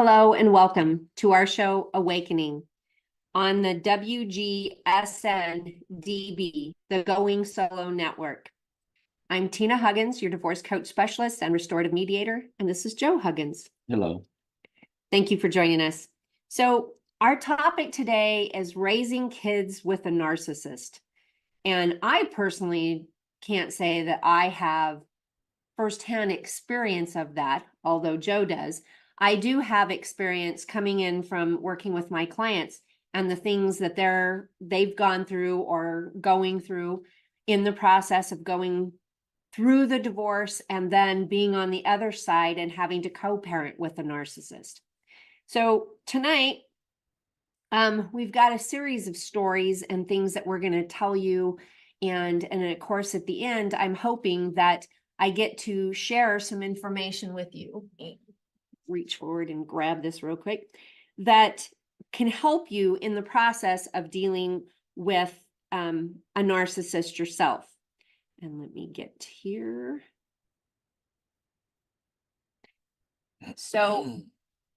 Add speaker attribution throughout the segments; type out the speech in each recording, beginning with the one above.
Speaker 1: Hello and welcome to our show, Awakening, on the WGSN-DB, the Going Solo Network. I'm Tina Huggins, your divorce coach specialist and restorative mediator, and this is Joe Huggins.
Speaker 2: Hello.
Speaker 1: Thank you for joining us. So our topic today is raising kids with a narcissist. And I personally can't say that I have firsthand experience of that, although Joe does. I do have experience coming in from working with my clients and the things that they've gone through or going through in the process of going through the divorce and then being on the other side and having to co-parent with a narcissist. So tonight, we've got a series of stories and things that we're going to tell you. And of course, at the end, I'm hoping that I get to share some information with you. Reach forward and grab this real quick. That can help you in the process of dealing with a narcissist yourself. And let me get here. So,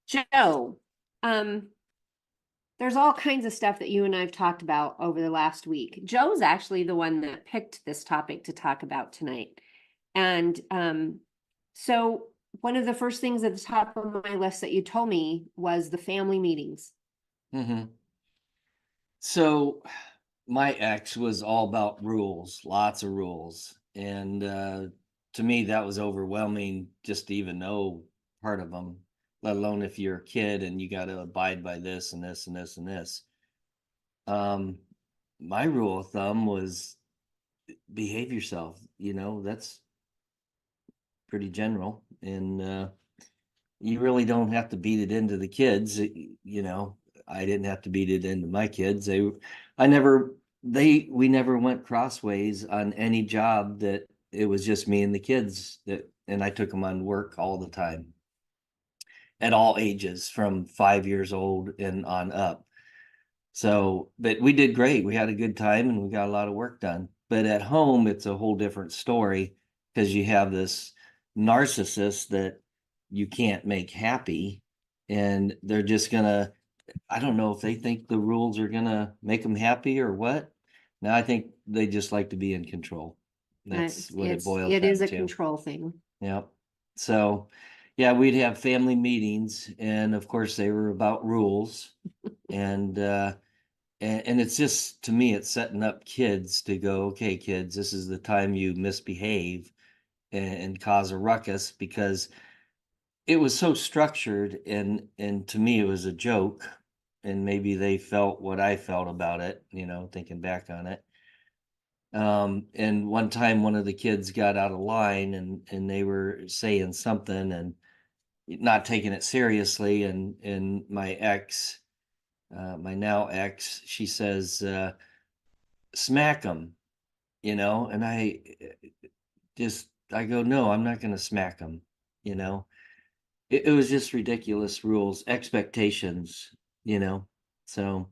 Speaker 1: Joe, there's all kinds of stuff that you and I've talked about over the last week. Joe's actually the one that picked this topic to talk about tonight. And so one of the first things at the top of my list that you told me was the family meetings.
Speaker 2: Mm-hmm. So my ex was all about rules, lots of rules. And to me, that was overwhelming just to even know part of them, let alone if you're a kid and you got to abide by this and this and this and this. My rule of thumb was behave yourself. That's pretty general. And you really don't have to beat it into the kids. I didn't have to beat it into my kids. We never went crossways on any job. That it was just me and the kids, and I took them on work all the time at all ages from 5 years old and on up. So, but we did great. We had a good time and we got a lot of work done. But at home, it's a whole different story because you have this narcissist that you can't make happy, and they're just gonna, I don't know if they think the rules are gonna make them happy or what. Now I think they just like to be in control. That's what it boils down to.
Speaker 1: It is a control thing.
Speaker 2: Yep. So yeah, we'd have family meetings, and of course they were about rules. And it's just, to me, it's setting up kids to go, okay, kids, this is the time you misbehave and cause a ruckus, because it was so structured, and to me it was a joke, and maybe they felt what I felt about it, thinking back on it. And one time one of the kids got out of line, and they were saying something and not taking it seriously, and my ex, my now ex, she says, smack them, and I go, no, I'm not going to smack them. It was just ridiculous rules, expectations, so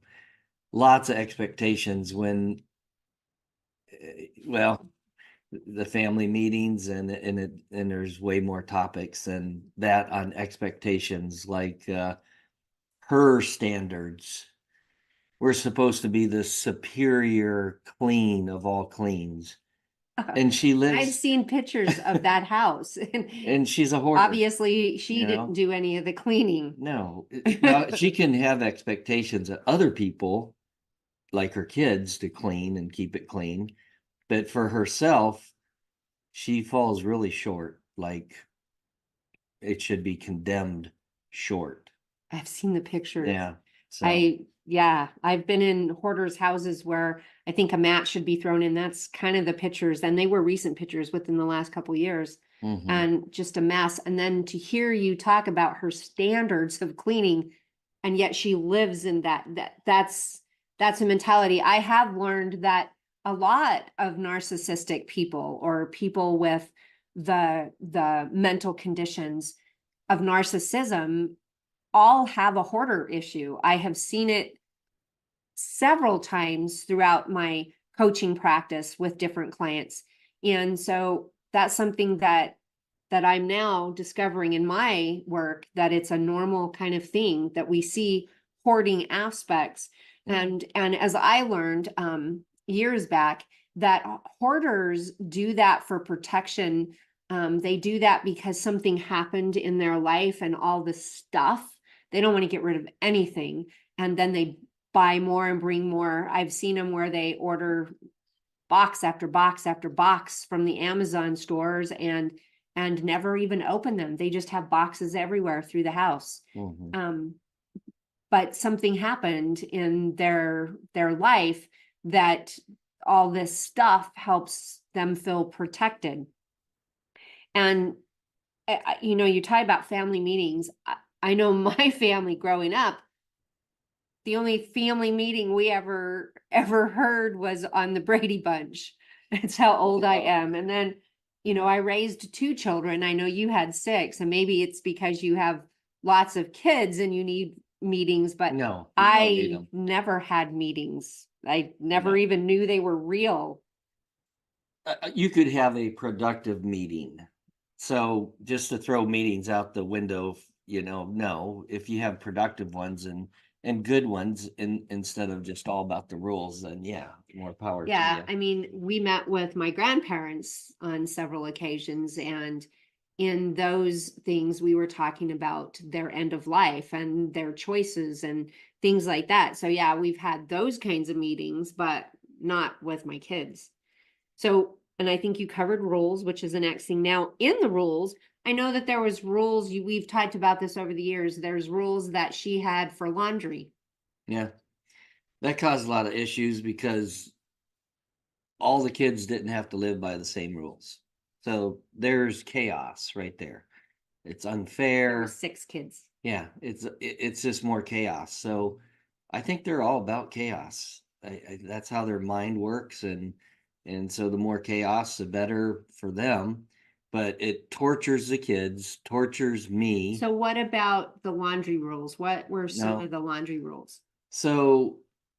Speaker 2: lots of expectations when, well, the family meetings, and there's way more topics than that on expectations, like her standards. We're supposed to be the superior clean of all cleans. And she lives.
Speaker 1: I've seen pictures of that house.
Speaker 2: And she's a hoarder.
Speaker 1: Obviously, she didn't do any of the cleaning.
Speaker 2: No. Now, she can have expectations of other people, like her kids, to clean and keep it clean. But for herself, she falls really short. Like, it should be condemned short.
Speaker 1: I've seen the pictures.
Speaker 2: Yeah. So.
Speaker 1: I've been in hoarders' houses where I think a mat should be thrown in. That's kind of the pictures. And they were recent pictures within the last couple of years. Mm-hmm. And just a mess. And then to hear you talk about her standards of cleaning, and yet she lives in that's a mentality. I have learned that a lot of narcissistic people, or people with the mental conditions of narcissism, all have a hoarder issue. I have seen it several times throughout my coaching practice with different clients. And so that's something that that I'm now discovering in my work that it's a normal kind of thing that we see hoarding aspects. And as I learned years back, that hoarders do that for protection. They do that because something happened in their life and all this stuff. They don't want to get rid of anything. And then they buy more and bring more. I've seen them where they order box after box after box from the Amazon stores and never even open them. They just have boxes everywhere through the house. But something happened in their life that all this stuff helps them feel protected. And you know, you talk about family meetings. I know my family growing up, the only family meeting we ever heard was on the Brady Bunch. That's how old I am. And then, you know, I raised 2 children. I know you had 6, and maybe it's because you have lots of kids and you need meetings, but
Speaker 2: No,
Speaker 1: I never had meetings. I never even knew they were real.
Speaker 2: You could have a productive meeting. So just to throw meetings out the window, you know, no, if you have productive ones and good ones instead of just all about the rules, then yeah, more power to you.
Speaker 1: I mean, we met with my grandparents on several occasions, and in those things we were talking about their end of life and their choices and things like that. So yeah, we've had those kinds of meetings, but not with my kids. So, and I think you covered rules, which is the next thing. Now, in the rules, I know that there was rules, we've talked about this over the years. There's rules that she had for laundry.
Speaker 2: Yeah. That caused a lot of issues because all the kids didn't have to live by the same rules. So there's chaos right there. It's unfair.
Speaker 1: There were 6 kids.
Speaker 2: Yeah, it's just more chaos. So I think they're all about chaos. That's how their mind works, and so the more chaos, the better for them. But it tortures the kids, tortures me.
Speaker 1: So what about the laundry rules? What were some of the laundry rules?
Speaker 2: So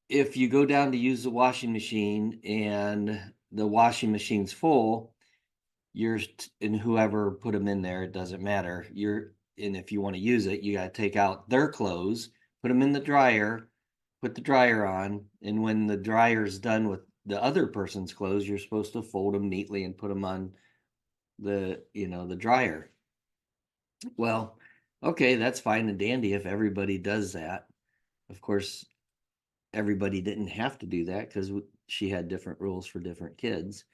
Speaker 2: if you go down to use the washing machine and the washing machine's full, and whoever put them in there, it doesn't matter. And if you want to use it, you got to take out their clothes, put them in the dryer, put the dryer on, and when the dryer's done with the other person's clothes, you're supposed to fold them neatly and put them on the dryer. Well, okay, that's fine and dandy if everybody does that. Of course, everybody didn't have to do that because she had different rules for different kids.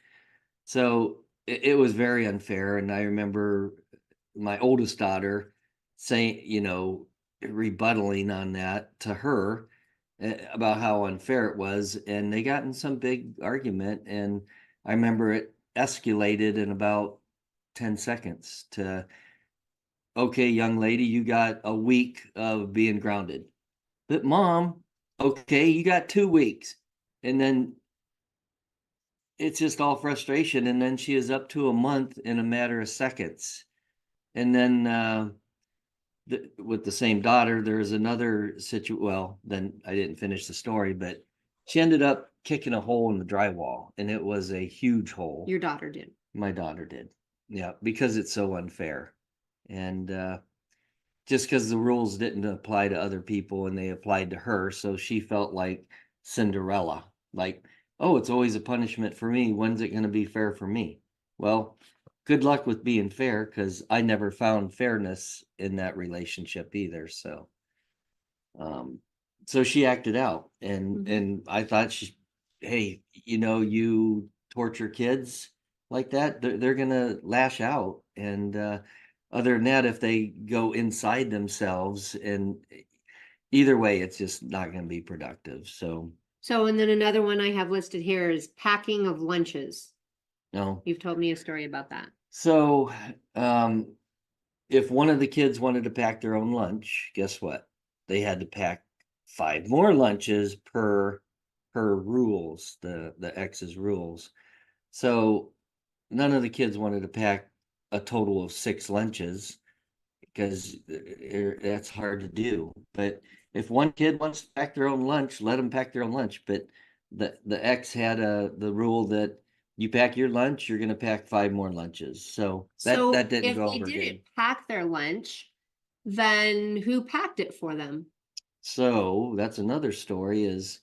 Speaker 2: So it was very unfair. And I remember my oldest daughter saying, rebuttaling on that to her about how unfair it was. And they got in some big argument. And I remember it escalated in about 10 seconds to, okay, young lady, you got a week of being grounded. But mom, okay, you got 2 weeks. And then it's just all frustration. And then she is up to a month in a matter of seconds. And then with the same daughter, there's another situation. Well, then I didn't finish the story, but she ended up kicking a hole in the drywall, and it was a huge hole.
Speaker 1: Your daughter did.
Speaker 2: My daughter did. Yeah, because it's so unfair. And just because the rules didn't apply to other people and they applied to her, so she felt like Cinderella. Like, oh, it's always a punishment for me. When's it going to be fair for me? Well, good luck with being fair, because I never found fairness in that relationship either. So she acted out, and I thought hey, you torture kids like that, they're gonna lash out. And other than that, if they go inside themselves, and either way, it's just not going to be productive. So
Speaker 1: and then another one I have listed here is packing of lunches.
Speaker 2: no,
Speaker 1: you've told me a story about that.
Speaker 2: So if one of the kids wanted to pack their own lunch, guess what? They had to pack 5 more lunches per rules, the X's rules. So none of the kids wanted to pack a total of 6 lunches, because that's hard to do. But if one kid wants to pack their own lunch, let them pack their own lunch. But the X had the rule that you pack your lunch, you're going to pack 5 more lunches. So
Speaker 1: So
Speaker 2: that didn't
Speaker 1: if
Speaker 2: go
Speaker 1: they
Speaker 2: over
Speaker 1: didn't
Speaker 2: good.
Speaker 1: pack their lunch, then who packed it for them?
Speaker 2: So that's another story is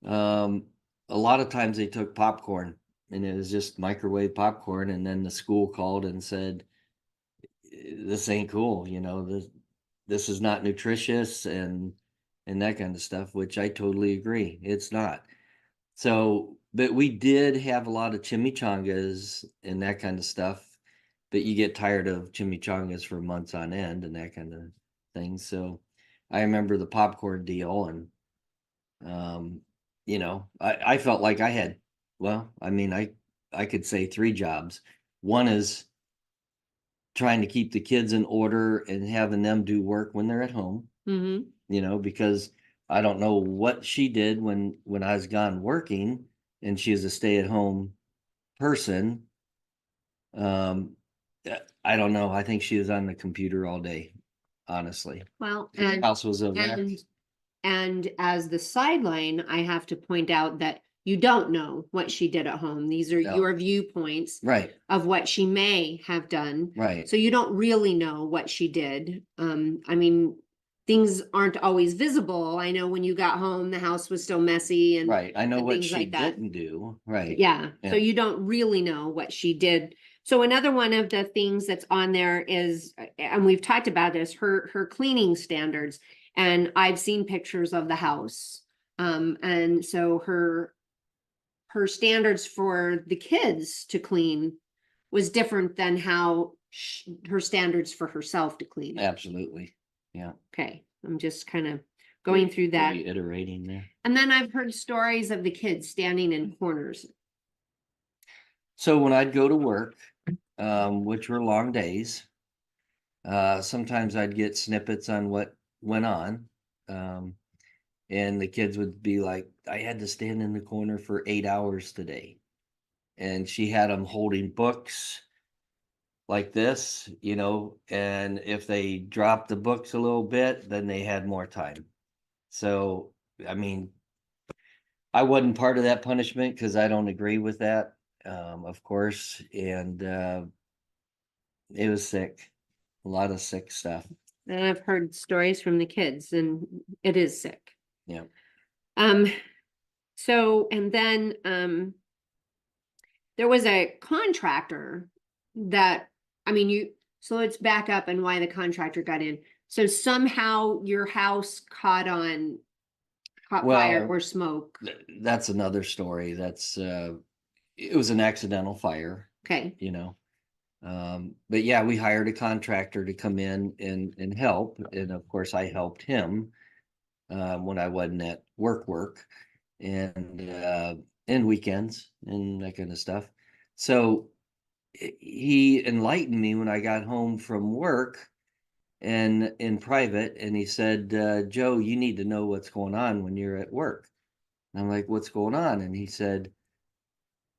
Speaker 2: um, a lot of times they took popcorn and it was just microwave popcorn. And then the school called and said, this ain't cool. This is not nutritious and that kind of stuff, which I totally agree. It's not. So, but we did have a lot of chimichangas and that kind of stuff, but you get tired of chimichangas for months on end and that kind of thing. So I remember the popcorn deal and, um, I felt like I had, well, I mean, I could say 3 jobs. One is trying to keep the kids in order and having them do work when they're at home, because I don't know what she did when I was gone working and she was a stay-at-home person. Um, I don't know. I think she was on the computer all day, honestly.
Speaker 1: Well,
Speaker 2: The house was a wreck.
Speaker 1: and as the sideline, I have to point out that you don't know what she did at home. These are
Speaker 2: No.
Speaker 1: your viewpoints
Speaker 2: Right,
Speaker 1: of what she may have done.
Speaker 2: right,
Speaker 1: So you don't really know what she did. I mean, things aren't always visible. I know when you got home, the house was still messy and
Speaker 2: right. I know
Speaker 1: and
Speaker 2: what
Speaker 1: things
Speaker 2: she
Speaker 1: like that.
Speaker 2: didn't do. Right.
Speaker 1: Yeah.
Speaker 2: Yeah.
Speaker 1: So you don't really know what she did. So another one of the things that's on there is, and we've talked about this, her cleaning standards. And I've seen pictures of the house. And so her standards for the kids to clean was different than how her standards for herself to clean.
Speaker 2: Absolutely. Yeah.
Speaker 1: Okay. I'm just kind of going through that.
Speaker 2: Reiterating there.
Speaker 1: And then I've heard stories of the kids standing in corners.
Speaker 2: So when I'd go to work, which were long days, sometimes I'd get snippets on what went on. And the kids would be like, I had to stand in the corner for 8 hours today. And she had them holding books like this, and if they dropped the books a little bit, then they had more time. So, I mean, I wasn't part of that punishment because I don't agree with that, of course. And it was sick, a lot of sick stuff.
Speaker 1: And I've heard stories from the kids, and it is sick.
Speaker 2: Yeah.
Speaker 1: So, and then there was a contractor that, I mean, so let's back up and why the contractor got in. So somehow your house caught fire or smoke.
Speaker 2: That's another story. It was an accidental fire.
Speaker 1: Okay.
Speaker 2: But yeah, we hired a contractor to come in and help. And of course I helped him when I wasn't at work and weekends and that kind of stuff. So he enlightened me when I got home from work and in private, and he said, Joe, you need to know what's going on when you're at work. And I'm like, what's going on? And he said,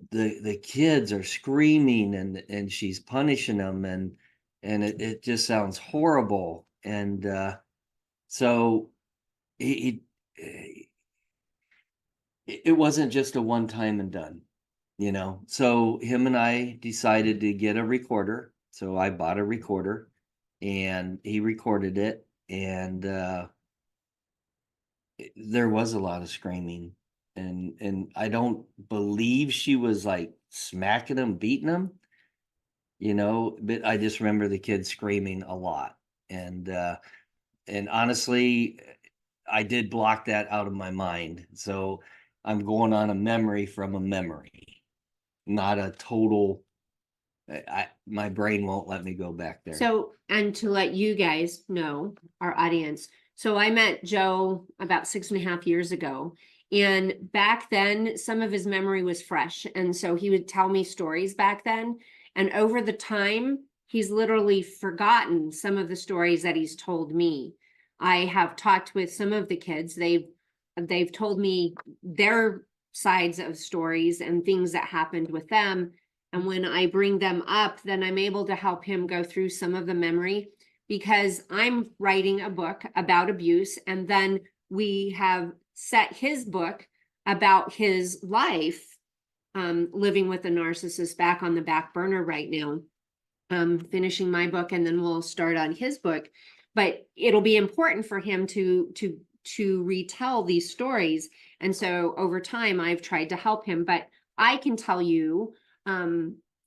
Speaker 2: the kids are screaming and she's punishing them and it just sounds horrible. And so he it wasn't just a one time and done, so him and I decided to get a recorder. So I bought a recorder and he recorded it. And there was a lot of screaming and I don't believe she was like smacking him, beating him, but I just remember the kids screaming a lot. And honestly, I did block that out of my mind. So I'm going on a memory from a memory, not a total. My brain won't let me go back there.
Speaker 1: So, and to let you guys know, our audience, so I met Joe about 6.5 years ago. And back then, some of his memory was fresh. And so he would tell me stories back then. And over the time, he's literally forgotten some of the stories that he's told me. I have talked with some of the kids. They've told me their sides of stories and things that happened with them. And when I bring them up, then I'm able to help him go through some of the memory, because I'm writing a book about abuse. And then we have set his book about his life living with a narcissist back on the back burner right now, finishing my book, and then we'll start on his book. But it'll be important for him to retell these stories. And so over time, I've tried to help him. But I can tell you,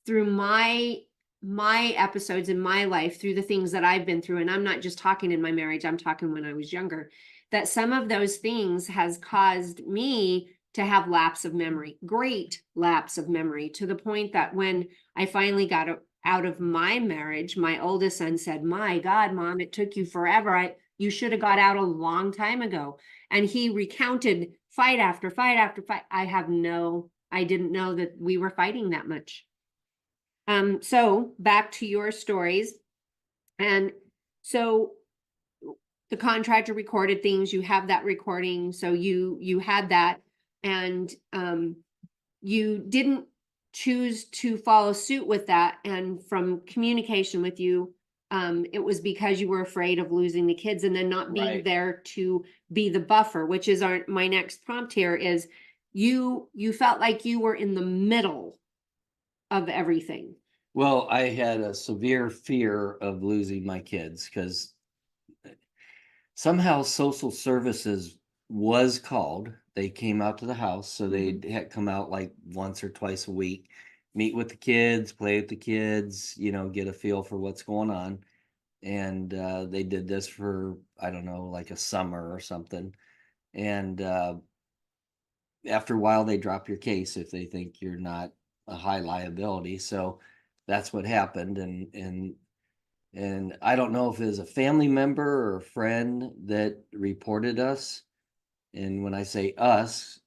Speaker 1: through my episodes in my life, through the things that I've been through, and I'm not just talking in my marriage, I'm talking when I was younger, that some of those things has caused me to have lapse of memory, great lapse of memory, to the point that when I finally got out of my marriage, my oldest son said, "My God, Mom, it took you forever. You should have got out a long time ago." And he recounted fight after fight after fight. I didn't know that we were fighting that much. So back to your stories. And so the contractor recorded things, you have that recording. So you had that, and you didn't choose to follow suit with that. And from communication with you, it was because you were afraid of losing the kids and then not being
Speaker 2: Right.
Speaker 1: there to be the buffer, which is my next prompt here is you felt like you were in the middle of everything.
Speaker 2: Well, I had a severe fear of losing my kids because somehow social services was called. They came out to the house, so they had come out like once or twice a week, meet with the kids, play with the kids, get a feel for what's going on. And they did this for, I don't know, like a summer or something. And after a while, they drop your case if they think you're not a high liability. So that's what happened. And I don't know if it was a family member or a friend that reported us. And when I say us,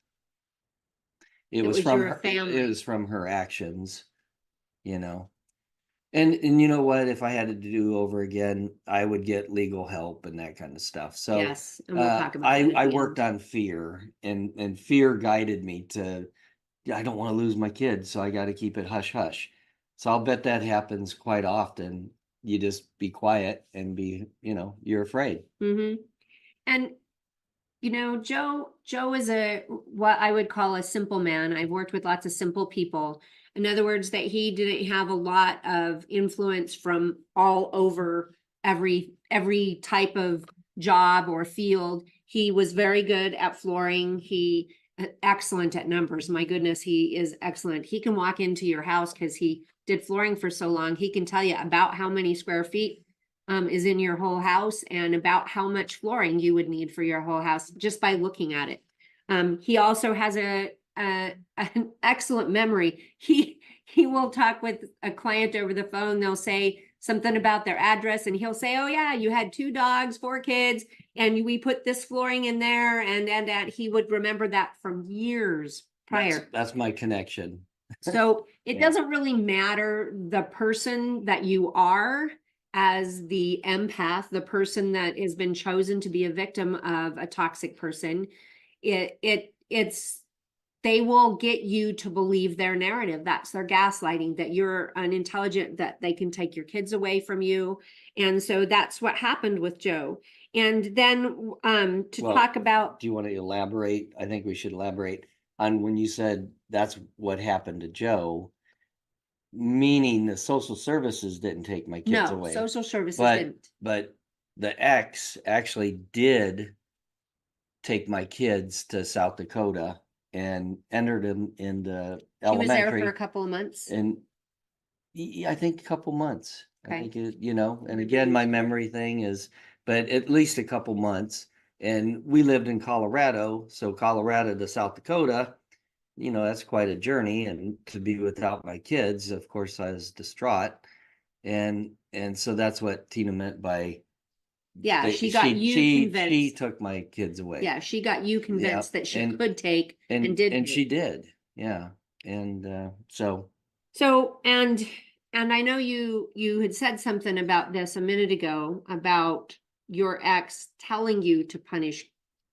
Speaker 2: it was from
Speaker 1: your
Speaker 2: her,
Speaker 1: family.
Speaker 2: it was from her actions, you know. And you know what? If I had to do over again, I would get legal help and that kind of stuff. So
Speaker 1: Yes, and we'll talk about that at
Speaker 2: I
Speaker 1: the
Speaker 2: worked
Speaker 1: end.
Speaker 2: on fear, and fear guided me to, I don't want to lose my kids, so I got to keep it hush hush. So I'll bet that happens quite often. You just be quiet and you're afraid.
Speaker 1: Mm-hmm. And Joe is what I would call a simple man. I've worked with lots of simple people. In other words, that he didn't have a lot of influence from all over every type of job or field. He was very good at flooring. He excellent at numbers. My goodness, he is excellent. He can walk into your house because he did flooring for so long. He can tell you about how many square feet is in your whole house and about how much flooring you would need for your whole house just by looking at it. He also has an excellent memory. He will talk with a client over the phone. They'll say something about their address and he'll say, "Oh yeah, you had 2 dogs, 4 kids, and we put this flooring in there," and he would remember that from years prior.
Speaker 2: That's my connection.
Speaker 1: So it
Speaker 2: Yeah.
Speaker 1: doesn't really matter the person that you are as the empath, the person that has been chosen to be a victim of a toxic person. It's they will get you to believe their narrative. That's their gaslighting, that you're unintelligent, that they can take your kids away from you. And so that's what happened with Joe. And then talk about.
Speaker 2: Do you want to elaborate? I think we should elaborate on when you said that's what happened to Joe, meaning the social services didn't take my kids
Speaker 1: No,
Speaker 2: away.
Speaker 1: social services didn't.
Speaker 2: But the ex actually did take my kids to South Dakota and entered them in the
Speaker 1: She was there
Speaker 2: elementary.
Speaker 1: for a couple of months.
Speaker 2: And I think a couple months.
Speaker 1: Okay.
Speaker 2: I think and again, my memory thing is, but at least a couple months. And we lived in Colorado, so Colorado to South Dakota, that's quite a journey. And to be without my kids, of course, I was distraught. And so that's what Tina meant by,
Speaker 1: yeah, she got you convinced.
Speaker 2: She took my kids away.
Speaker 1: Yeah, she got you convinced that she could take and did.
Speaker 2: And she did. Yeah. And so
Speaker 1: and I know you had said something about this a minute ago about your ex telling you to punish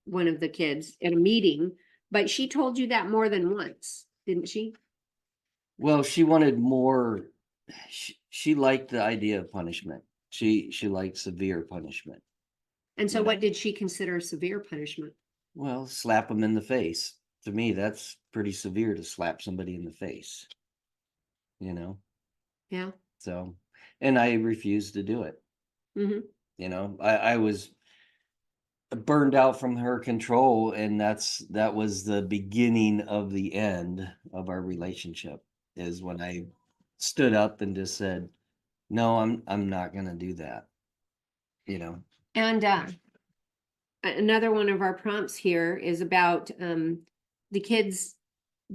Speaker 1: one of the kids at a meeting, but she told you that more than once, didn't she?
Speaker 2: Well, she wanted more. She liked the idea of punishment. She liked severe punishment.
Speaker 1: And so what did she consider severe punishment?
Speaker 2: Well, slap them in the face. to me, that's pretty severe to slap somebody in the face, you know?
Speaker 1: Yeah.
Speaker 2: So, and I refused to do it.
Speaker 1: Hmm.
Speaker 2: I was burned out from her control, and that was the beginning of the end of our relationship, is when I stood up and just said, no, I'm not gonna do that, you know.
Speaker 1: And another one of our prompts here is about the kids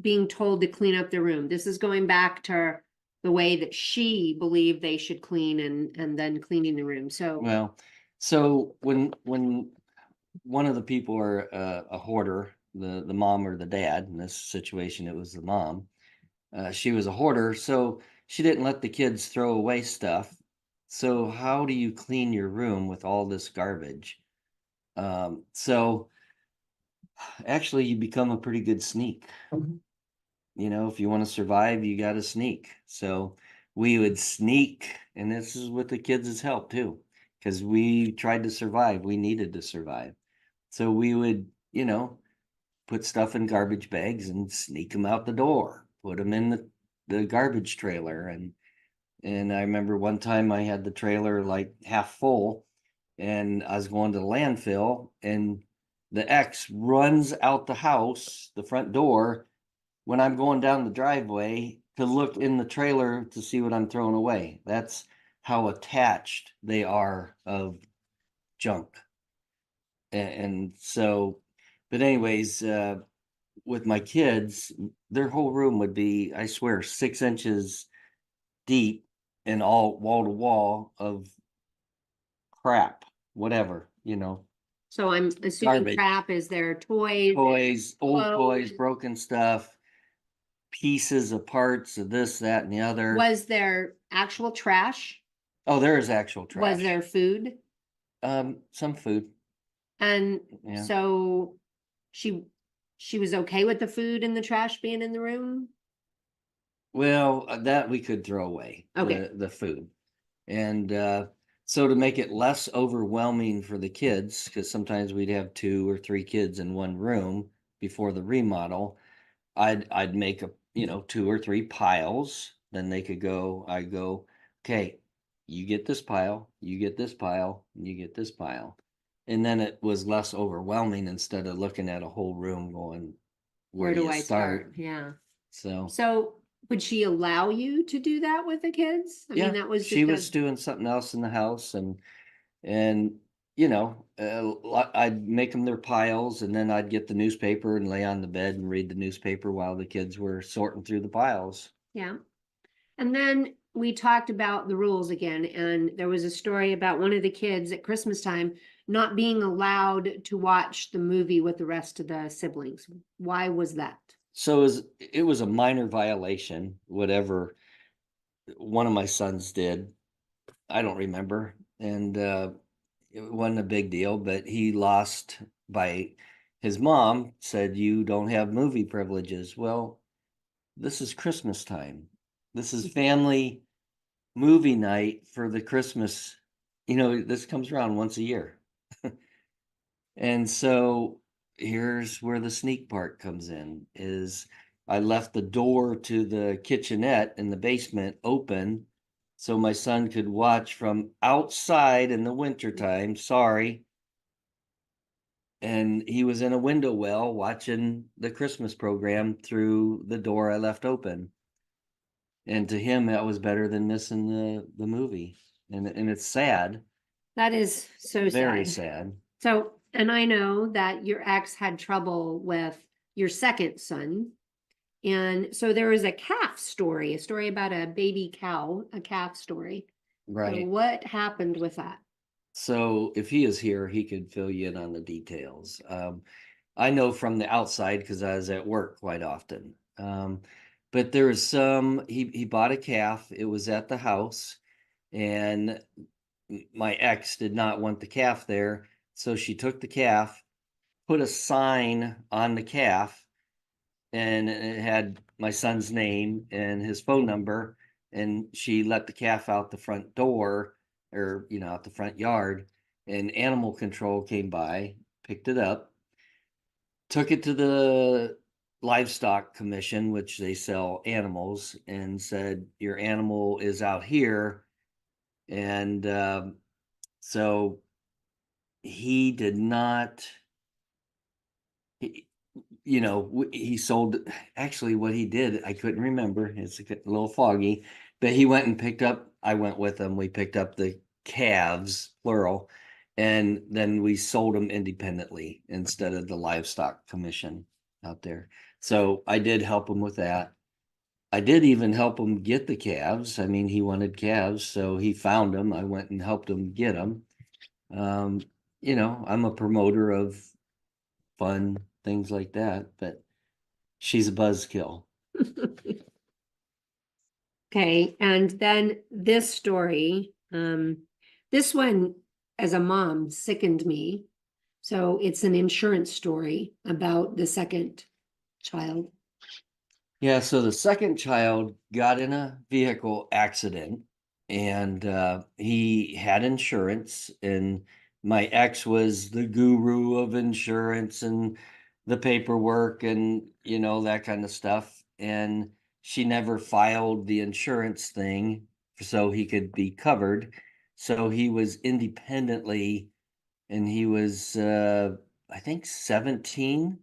Speaker 1: being told to clean up their room. This is going back to the way that she believed they should clean and then cleaning the room. So
Speaker 2: Well, so when one of the people are a hoarder, the mom or the dad, in this situation it was the mom. She was a hoarder, so she didn't let the kids throw away stuff. So how do you clean your room with all this garbage? So actually, you become a pretty good sneak. If you want to survive, you got to sneak. So we would sneak, and this is with the kids' help too, because we tried to survive. We needed to survive. So we would, put stuff in garbage bags and sneak them out the door, put them in the garbage trailer. And I remember one time I had the trailer like half full, and I was going to the landfill, and the ex runs out the house, the front door, when I'm going down the driveway to look in the trailer to see what I'm throwing away. That's how attached they are of junk. And so, but anyways, with my kids, their whole room would be, I swear, 6 inches deep and all wall to wall of crap, whatever,
Speaker 1: so I'm assuming
Speaker 2: garbage,
Speaker 1: crap is their toys,
Speaker 2: toys, old toys,
Speaker 1: clothes.
Speaker 2: broken stuff, pieces of parts of this, that, and the other.
Speaker 1: Was there actual trash?
Speaker 2: Oh, there is actual
Speaker 1: Was
Speaker 2: trash.
Speaker 1: there food?
Speaker 2: Some food.
Speaker 1: And
Speaker 2: Yeah.
Speaker 1: so she she was okay with the food and the trash being in the room?
Speaker 2: Well, that we could throw away,
Speaker 1: Okay.
Speaker 2: the food. And so to make it less overwhelming for the kids, because sometimes we'd have 2 or 3 kids in one room before the remodel, I'd make a 2 or 3 piles. Then they could go. I go, okay, you get this pile, you get this pile, and you get this pile, and then it was less overwhelming instead of looking at a whole room going, where do
Speaker 1: Do
Speaker 2: you
Speaker 1: I
Speaker 2: start?
Speaker 1: Yeah.
Speaker 2: So
Speaker 1: So would she allow you to do that with the kids? I mean,
Speaker 2: yeah,
Speaker 1: that was
Speaker 2: she
Speaker 1: just
Speaker 2: was doing something else in the house, and I'd make them their piles, and then I'd get the newspaper and lay on the bed and read the newspaper while the kids were sorting through the piles.
Speaker 1: yeah. And then we talked about the rules again, and there was a story about one of the kids at Christmas time not being allowed to watch the movie with the rest of the siblings. Why was that?
Speaker 2: So it was a minor violation, whatever one of my sons did. I don't remember, and it wasn't a big deal. But he lost by his mom said, "You don't have movie privileges." Well, this is Christmas time. This is family movie night for the Christmas. This comes around once a year. And so here's where the sneak part comes in, is I left the door to the kitchenette in the basement open so my son could watch from outside in the wintertime. Sorry. And he was in a window well watching the Christmas program through the door I left open. And to him, that was better than missing the movie. And it's sad,
Speaker 1: That is so
Speaker 2: very
Speaker 1: sad.
Speaker 2: sad.
Speaker 1: So, and I know that your ex had trouble with your second son. And so there was a calf story, a story about a baby cow, a calf story. So
Speaker 2: Right.
Speaker 1: what happened with that?
Speaker 2: So if he is here, he could fill you in on the details. I know from the outside because I was at work quite often. But there was he bought a calf. It was at the house, and my ex did not want the calf there. So she took the calf, put a sign on the calf, and it had my son's name and his phone number. And she let the calf out the front door, or out the front yard, and animal control came by, picked it up, took it to the livestock commission, which they sell animals, and said, your animal is out here. And so he did not, he, he sold, actually what he did, I couldn't remember, it's a little foggy, but he went and picked up, I went with him, we picked up the calves, plural, and then we sold them independently instead of the livestock commission out there. So I did help him with that. I did even help him get the calves. I mean, he wanted calves, so he found them. I went and helped him get them. I'm a promoter of fun things like that, but she's a buzzkill.
Speaker 1: Okay, and then this story, this one as a mom sickened me. So it's an insurance story about the second child.
Speaker 2: Yeah, so the second child got in a vehicle accident, and he had insurance, and my ex was the guru of insurance and the paperwork and that kind of stuff, and she never filed the insurance thing so he could be covered. So he was independently, and he was I think 17,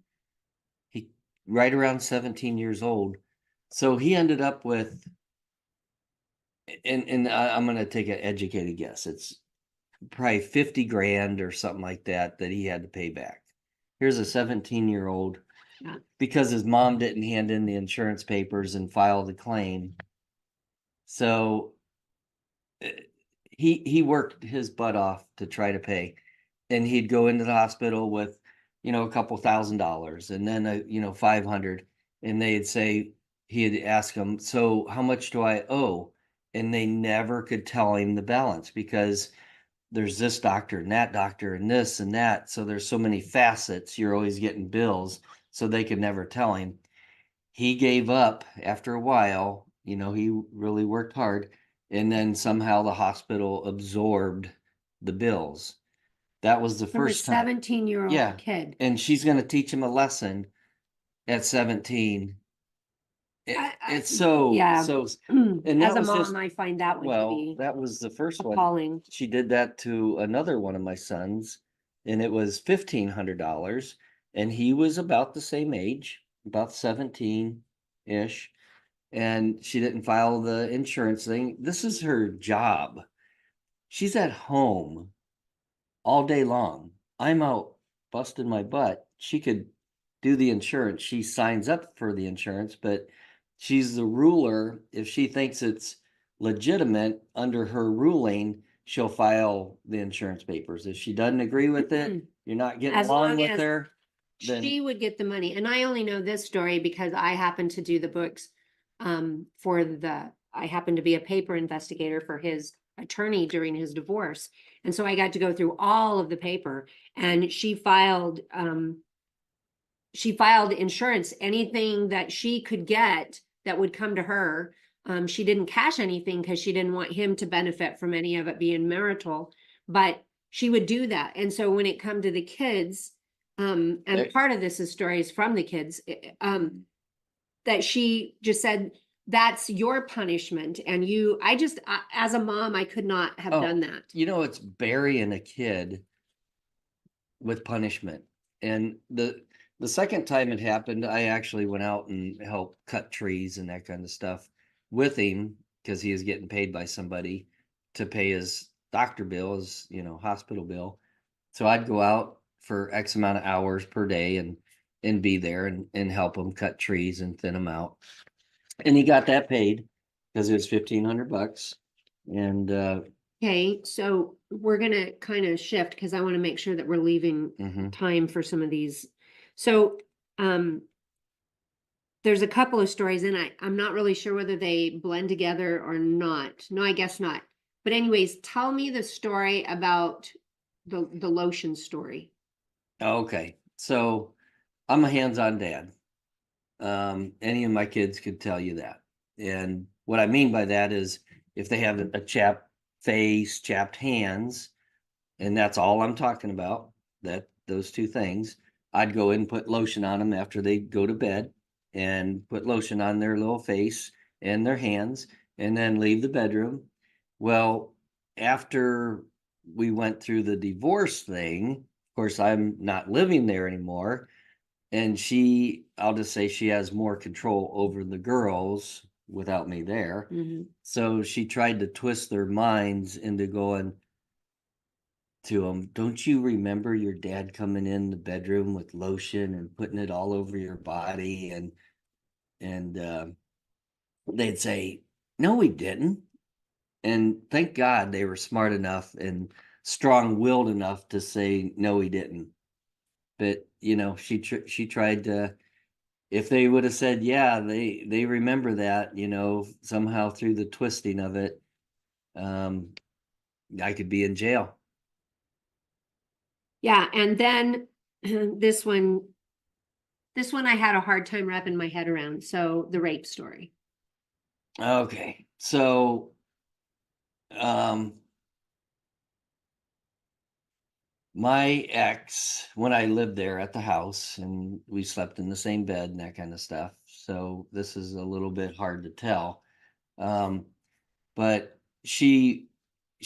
Speaker 2: he right around 17 years old. So he ended up with, and I'm going to take an educated guess, it's probably 50 grand or something like that he had to pay back. Here's a 17-year-old,
Speaker 1: Yeah.
Speaker 2: because his mom didn't hand in the insurance papers and file the claim. So he worked his butt off to try to pay, and he'd go into the hospital with a couple $1,000, and then 500, and they'd say, he'd ask them, so how much do I owe? And they never could tell him the balance, because there's this doctor and that doctor and this and that, so there's so many facets, you're always getting bills, so they could never tell him. He gave up after a while, he really worked hard, and then somehow the hospital absorbed the bills. That was the
Speaker 1: From a
Speaker 2: first time.
Speaker 1: 17-year-old
Speaker 2: Yeah.
Speaker 1: kid.
Speaker 2: And she's going to teach him a lesson at 17. It's so,
Speaker 1: yeah.
Speaker 2: so, and
Speaker 1: As
Speaker 2: that
Speaker 1: a
Speaker 2: was
Speaker 1: mom,
Speaker 2: just,
Speaker 1: I find that one to
Speaker 2: well,
Speaker 1: be
Speaker 2: that was the first one.
Speaker 1: appalling.
Speaker 2: She did that to another one of my sons, and it was $1,500, and he was about the same age, about 17-ish, and she didn't file the insurance thing. This is her job. She's at home all day long. I'm out busting my butt. She could do the insurance. She signs up for the insurance, but she's the ruler. If she thinks it's legitimate under her ruling, she'll file the insurance papers. If she doesn't agree with it, you're not getting
Speaker 1: As
Speaker 2: along
Speaker 1: long
Speaker 2: with
Speaker 1: as
Speaker 2: her, then
Speaker 1: she would get the money. And I only know this story because I happen to do the books I happen to be a paper investigator for his attorney during his divorce. And so I got to go through all of the paper, and she filed insurance, anything that she could get that would come to her. She didn't cash anything because she didn't want him to benefit from any of it being marital, but she would do that. And so when it come to the kids, and part of this is stories from the kids, that she just said, that's your punishment. And as a mom, I could not have done that.
Speaker 2: It's burying a kid with punishment. And the second time it happened, I actually went out and helped cut trees and that kind of stuff with him, because he was getting paid by somebody to pay his doctor bill, his hospital bill. So I'd go out for X amount of hours per day and be there and help him cut trees and thin them out. And he got that paid because it was $1,500. And
Speaker 1: okay, so we're gonna kind of shift because I want to make sure that we're leaving time for some of these. So there's a couple of stories, and I'm not really sure whether they blend together or not. No, I guess not. But anyways, tell me the story about the lotion story.
Speaker 2: Okay, so I'm a hands-on dad. Any of my kids could tell you that. And what I mean by that is, if they have a chapped face, chapped hands, and that's all I'm talking about, that those two things, I'd go in and put lotion on them after they go to bed. and put lotion on their little face and their hands and then leave the bedroom. Well, after we went through the divorce thing, of course, I'm not living there anymore. And I'll just say she has more control over the girls without me there.
Speaker 1: Mhm.
Speaker 2: So she tried to twist their minds into going to them, don't you remember your dad coming in the bedroom with lotion and putting it all over your body? And they'd say, no, he didn't. And thank God they were smart enough and strong-willed enough to say, no, he didn't. But, she tried to, if they would have said, yeah, they remember that, somehow through the twisting of it, I could be in jail.
Speaker 1: Yeah, and then this one I had a hard time wrapping my head around. So the rape story.
Speaker 2: Okay. So, my ex, when I lived there at the house and we slept in the same bed and that kind of stuff. So this is a little bit hard to tell. But she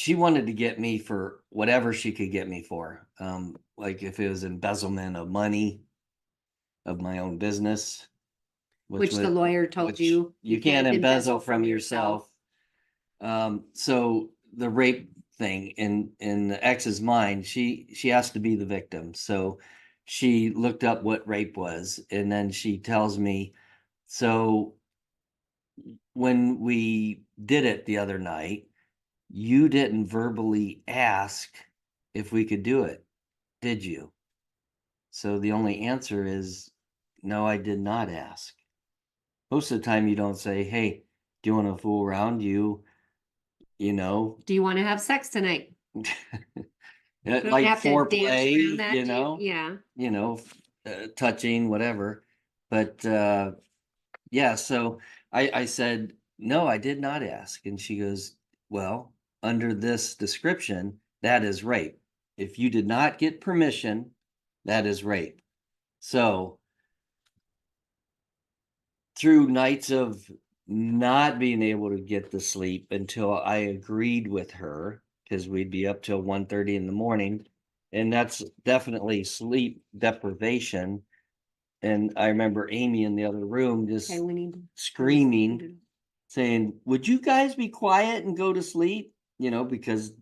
Speaker 2: wanted to get me for whatever she could get me for. Like if it was embezzlement of money of my own business,
Speaker 1: Which the lawyer told you
Speaker 2: you can't embezzle from yourself. So the rape thing in the ex's mind, she has to be the victim. So she looked up what rape was, and then she tells me, so when we did it the other night, you didn't verbally ask if we could do it, did you? So the only answer is no, I did not ask. Most of the time you don't say, hey, do you want to fool around?
Speaker 1: Do you want to have sex tonight?
Speaker 2: Like foreplay,
Speaker 1: Yeah.
Speaker 2: Touching, whatever. But yeah, so I said, no, I did not ask. And she goes, well, under this description, that is rape. If you did not get permission, that is rape. So through nights of not being able to get to sleep until I agreed with her, because we'd be up till 1:30 in the morning, and that's definitely sleep deprivation. And I remember Amy in the other room just
Speaker 1: Okay, we need
Speaker 2: screaming, saying, would you guys be quiet and go to sleep? Because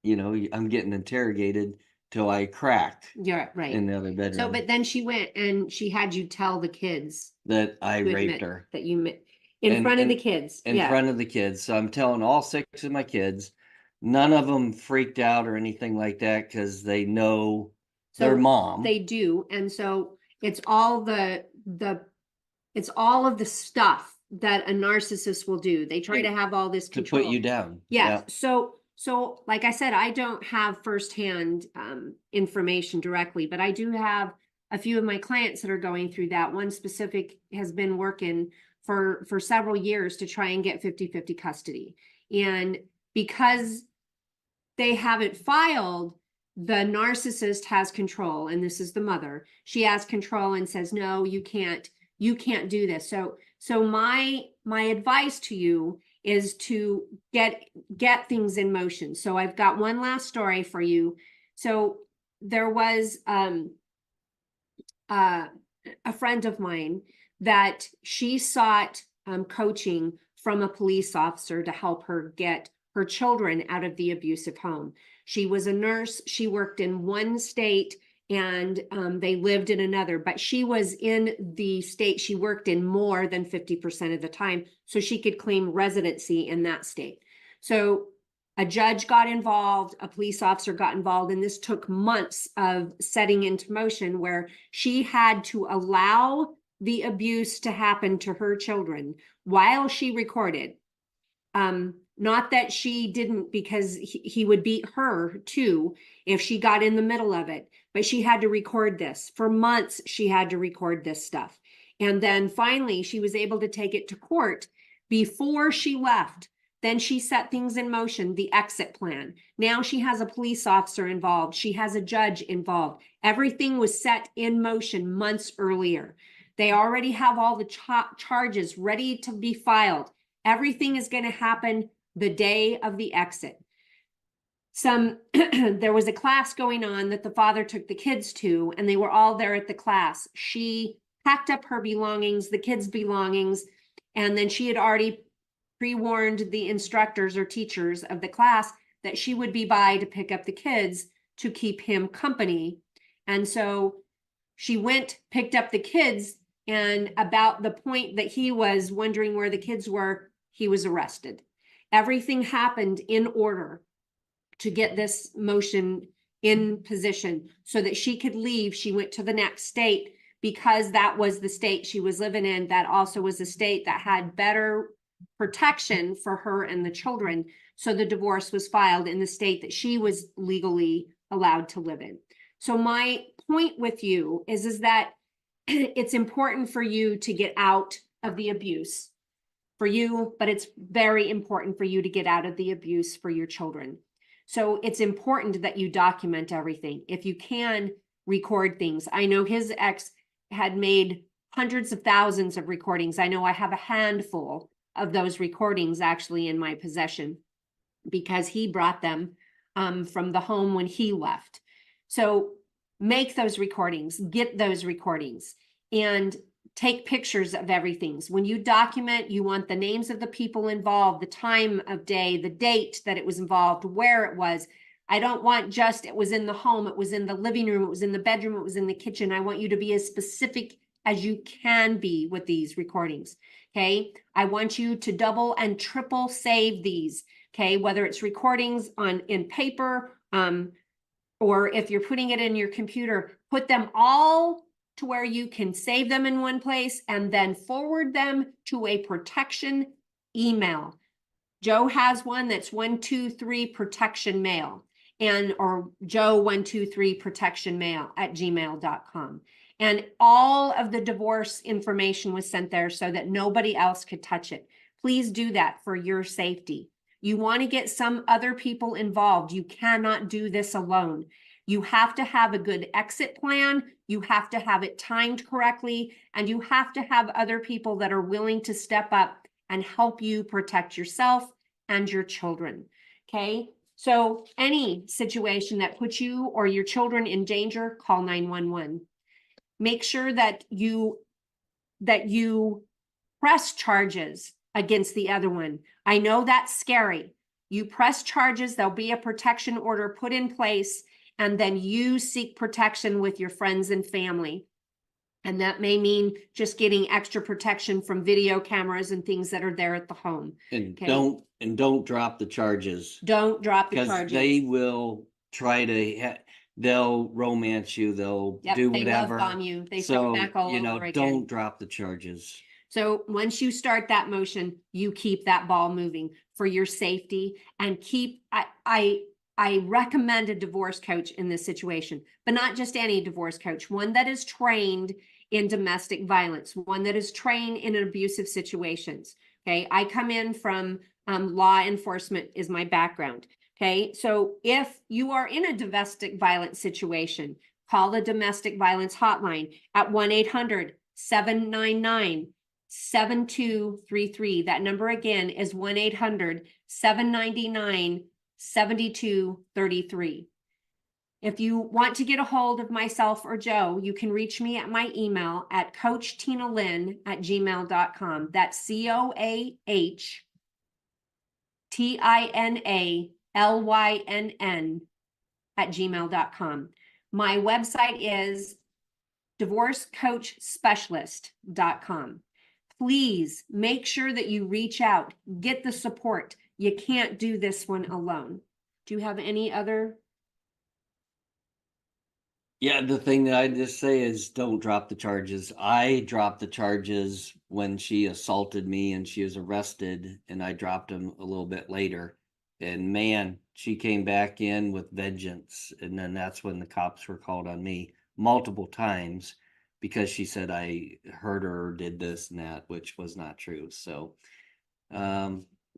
Speaker 2: I'm getting interrogated till I crack
Speaker 1: Yeah, right.
Speaker 2: in the other bedroom.
Speaker 1: So, but then she went and she had you tell the kids
Speaker 2: that I
Speaker 1: to
Speaker 2: raped
Speaker 1: admit
Speaker 2: her
Speaker 1: that you in front of the kids.
Speaker 2: in
Speaker 1: Yeah.
Speaker 2: front of the kids. So I'm telling all 6 of my kids. None of them freaked out or anything like that because they know their mom.
Speaker 1: They do, and so it's all it's all of the stuff that a narcissist will do. They try to have all this control
Speaker 2: to put you down.
Speaker 1: Yeah. So like I said, I don't have firsthand information directly, but I do have a few of my clients that are going through that. One specific has been working for several years to try and get 50-50 custody. And because they haven't filed, the narcissist has control, and this is the mother. She has control and says, no, you can't do this. So my advice to you is to get things in motion. So I've got one last story for you. So there was a friend of mine that she sought coaching from a police officer to help her get her children out of the abusive home. She was a nurse. She worked in one state and they lived in another, but she was in the state she worked in more than 50% of the time, so she could claim residency in that state. So a judge got involved, a police officer got involved, and this took months of setting into motion where she had to allow the abuse to happen to her children while she recorded. Not that she didn't, because he would beat her too if she got in the middle of it, but she had to record this. For months, she had to record this stuff. And then finally, she was able to take it to court before she left. Then she set things in motion, the exit plan. Now she has a police officer involved. She has a judge involved. Everything was set in motion months earlier. They already have all the charges ready to be filed. Everything is going to happen the day of the exit. There was a class going on that the father took the kids to, and they were all there at the class. She packed up her belongings, the kids' belongings, and then she had already pre-warned the instructors or teachers of the class that she would be by to pick up the kids to keep him company. And so she went, picked up the kids, and about the point that he was wondering where the kids were, he was arrested. Everything happened in order to get this motion in position so that she could leave. She went to the next state because that was the state she was living in. That also was a state that had better protection for her and the children. So the divorce was filed in the state that she was legally allowed to live in. So my point with you is that it's important for you to get out of the abuse for you, but it's very important for you to get out of the abuse for your children. So it's important that you document everything. If you can, record things. I know his ex had made hundreds of thousands of recordings. I know I have a handful of those recordings actually in my possession because he brought them from the home when he left. So make those recordings, get those recordings, and take pictures of everything. When you document, you want the names of the people involved, the time of day, the date that it was involved, where it was. I don't want just it was in the home, it was in the living room, it was in the bedroom, it was in the kitchen. I want you to be as specific as you can be with these recordings. Okay. I want you to double and triple save these. Okay. Whether it's recordings in paper, or if you're putting it in your computer, put them all to where you can save them in one place and then forward them to a protection email. Joe has one that's 123 protection mail, or Joe123 protection mail at gmail.com. And all of the divorce information was sent there so that nobody else could touch it. Please do that for your safety. You want to get some other people involved. You cannot do this alone. You have to have a good exit plan. You have to have it timed correctly, and you have to have other people that are willing to step up and help you protect yourself and your children. Okay. So any situation that puts you or your children in danger, call 911. Make sure that you press charges against the other one. I know that's scary. You press charges, there'll be a protection order put in place, and then you seek protection with your friends and family. And that may mean just getting extra protection from video cameras and things that are there at the home.
Speaker 2: And
Speaker 1: Okay.
Speaker 2: don't drop the charges.
Speaker 1: Don't drop the
Speaker 2: Because
Speaker 1: charges.
Speaker 2: they will try to, they'll romance you, they'll do whatever.
Speaker 1: They love bomb you. They
Speaker 2: So,
Speaker 1: start back all over again.
Speaker 2: don't drop the charges.
Speaker 1: So once you start that motion, you keep that ball moving for your safety, and I recommend a divorce coach in this situation, but not just any divorce coach, one that is trained in domestic violence, one that is trained in abusive situations. Okay. I come in from law enforcement is my background. Okay. So if you are in a domestic violence situation, call the domestic violence hotline at 1-800-799-7233. That number again is 1-800-799-7233. If you want to get a hold of myself or Joe, you can reach me at my email at coachtinalynn@gmail.com. That's CoachTinalynn@gmail.com. My website is divorcecoachspecialist.com. Please make sure that you reach out, get the support. You can't do this one alone. Do you have any other?
Speaker 2: Yeah, the thing that I just say is don't drop the charges. I dropped the charges when she assaulted me and she was arrested, and I dropped them a little bit later. And man, she came back in with vengeance. And then that's when the cops were called on me multiple times because she said I hurt her or did this and that, which was not true. So,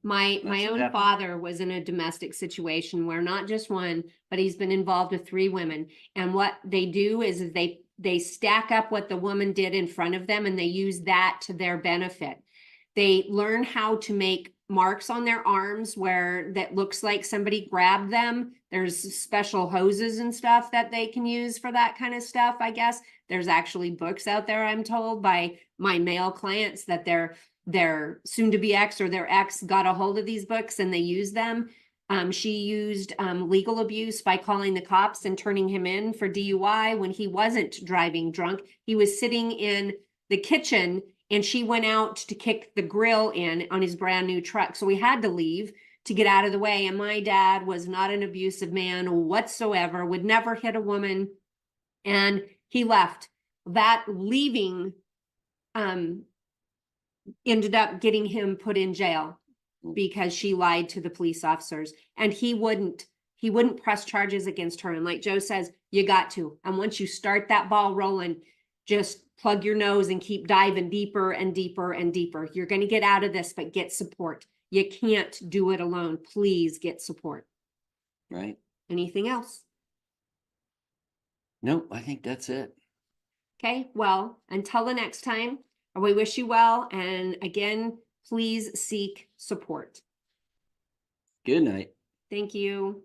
Speaker 1: my own father was in a domestic situation where not just one, but he's been involved with 3 women. And what they do is they they stack up what the woman did in front of them and they use that to their benefit. They learn how to make marks on their arms where that looks like somebody grabbed them. There's special hoses and stuff that they can use for that kind of stuff, I guess. There's actually books out there, I'm told, by my male clients that their soon-to-be ex or their ex got a hold of these books and they use them. She used legal abuse by calling the cops and turning him in for DUI when he wasn't driving drunk. He was sitting in the kitchen and she went out to kick the grill in on his brand new truck. So we had to leave to get out of the way. And my dad was not an abusive man whatsoever, would never hit a woman. And he left. That leaving ended up getting him put in jail because she lied to the police officers, and he wouldn't press charges against her. And like Joe says, you got to. And once you start that ball rolling, just plug your nose and keep diving deeper and deeper and deeper. You're going to get out of this, but get support. You can't do it alone. Please get support.
Speaker 2: Right.
Speaker 1: Anything else?
Speaker 2: Nope, I think that's it.
Speaker 1: Okay, well, until the next time, we wish you well. And again, please seek support.
Speaker 2: Good night.
Speaker 1: Thank you.